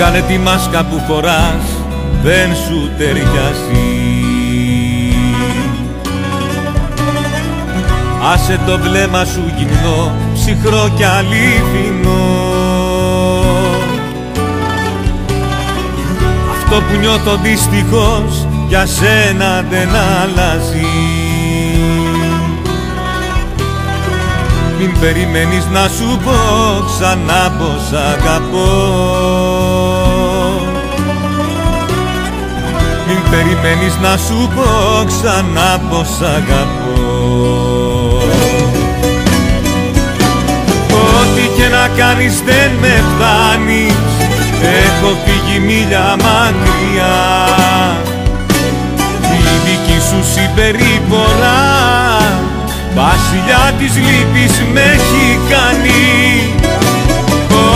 Κάνε τη μάσκα που φοράς, δεν σου ταιριάζει. Άσε το βλέμμα σου γυμνό, ψυχρό κι αλήθινο. Αυτό που νιώθω δυστυχώς για σένα δεν αλλάζει. Μην περιμένεις να σου πω ξανά πως αγαπώ. Μην περιμένεις να σου πω ξανά πως αγαπώ. Ό,τι και να κάνεις δεν με φτάνεις, έχω φύγει μίλια μακριά. Η δική σου συμπεριφορά βασιλιά της λύπης με έχει κάνει.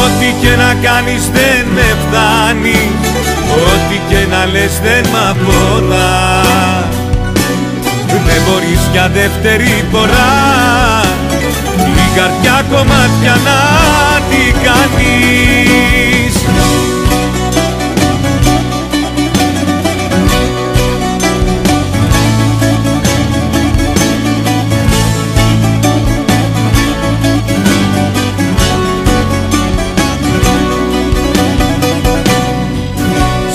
Ό,τι και να κάνεις δεν με φτάνει, ό,τι και να λες δεν μ' αφορά. Δεν μπορείς για δεύτερη φορά την καρδιά κομμάτια να την κάνεις.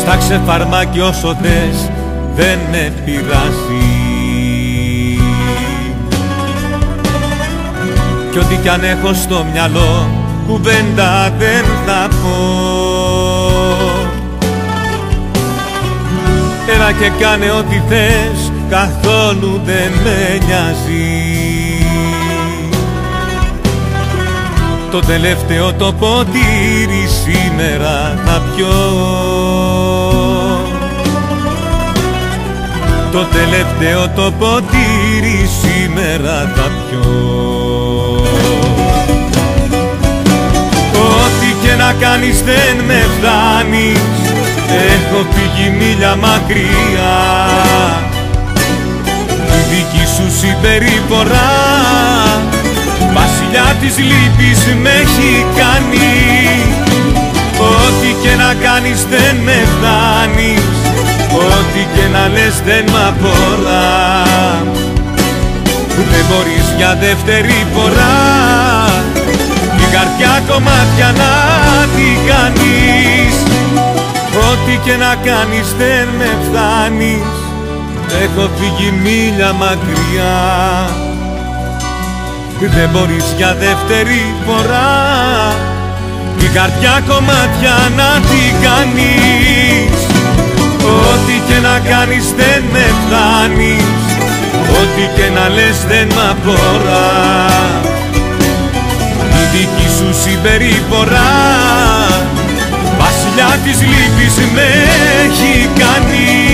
Στάξε φαρμάκι όσο θες, δεν με πειράζει. Κι ό,τι κι αν έχω στο μυαλό, κουβέντα δεν θα πω. Έλα και κάνε ό,τι θες, καθόλου δεν με νοιάζει. Το τελευταίο το ποτήρι σήμερα θα πιω. Το τελευταίο το ποτήρι σήμερα θα πιω. Ό,τι και να κάνεις δεν με φτάνεις, έχω φύγει μίλια μακριά. Η δική σου συμπεριφορά βασιλιά της λύπης με έχει κάνει. Ό,τι και να κάνεις δεν με φτάνεις, ό,τι και να λες δεν μ' αφορά. Δεν μπορείς για δεύτερη φορά την καρδιά κομμάτια να την κάνεις. Ό,τι και να κάνεις δεν με φτάνεις, έχω φύγει μίλια μακριά. Δεν μπορείς για δεύτερη φορά την καρδιά κομμάτια να την κάνεις. Ό,τι και να κάνεις δεν με φτάνεις, ό,τι και να λες δεν μ' αφορά. Η δική σου συμπεριφορά βασιλιά της λύπης με έχει κάνει.